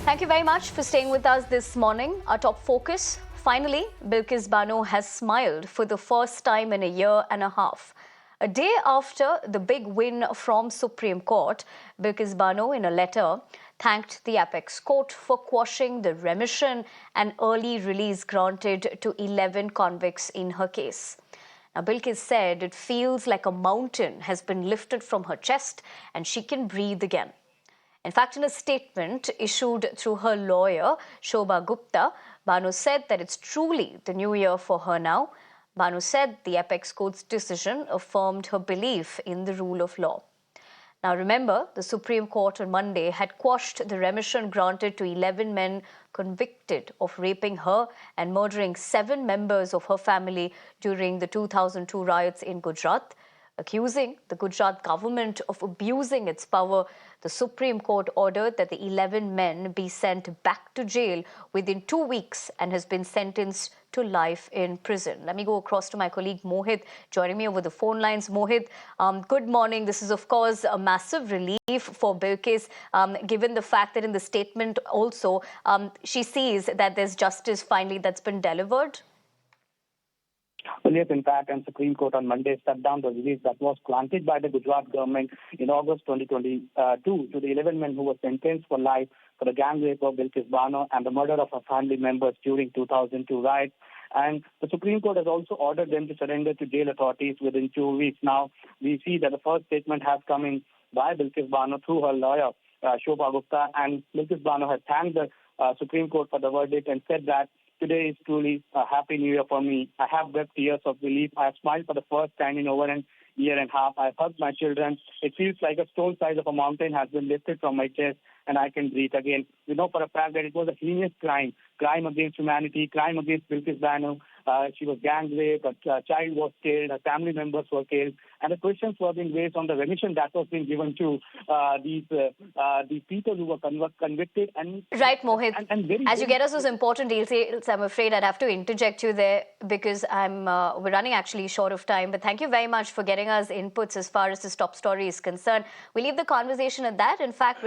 Thank you very much for staying with us this morning. Our top focus, finally, Bilkis Bano has smiled for the first time in a year and a half. A day after the big win from Supreme Court, Bilkis Bano, in a letter, thanked the apex court for quashing the remission and early release granted to 11 convicts in her case. Now, Bilkis said it feels like a mountain has been lifted from her chest and she can breathe again. In fact, in a statement issued through her lawyer, Shobha Gupta, Bano said that it's truly the new year for her now. Bano said the apex court's decision affirmed her belief in the rule of law. Now remember, the Supreme Court on Monday had quashed the remission granted to 11 men convicted of raping her and murdering 7 members of her family during the 2002 riots in Gujarat. Accusing the Gujarat government of abusing its power, the Supreme Court ordered that the 11 men be sent back to jail within 2 weeks and has been sentenced to life in prison. Let me go across to my colleague Mohit, joining me over the phone lines. Mohit, good morning. This is, of course, a massive relief for Bilkis, given the fact that in the statement also she sees that there's justice finally that's been delivered. Well, yes, in fact, and Supreme Court on Monday shut down the release that was granted by the Gujarat government in August 2022 to the 11 men who were sentenced for life for the gang rape of Bilkis Bano and the murder of her family members during 2002 riots. And the Supreme Court has also ordered them to surrender to jail authorities within 2 weeks. Now, we see that the first statement has come in by Bilkis Bano through her lawyer, Shobha Gupta, and Bilkis Bano has thanked the Supreme Court for the verdict and said that today is truly a happy new year for me. I have wept tears of relief. I have smiled for the first time in over a year and a half. I have hugged my children. It feels like a stone size of a mountain has been lifted from my chest and I can breathe again. We know for a fact that it was a heinous crime against humanity, crime against Bilkis Bano. She was gang raped, a child was killed, her family members were killed, and the questions were being raised on the remission that was being given to these people who were convicted. And right, Mohit. As you get us those important details, I'm afraid I'd have to interject you there because we're running actually short of time. But thank you very much for getting us inputs as far as this top story is concerned. We leave the conversation at that. In fact,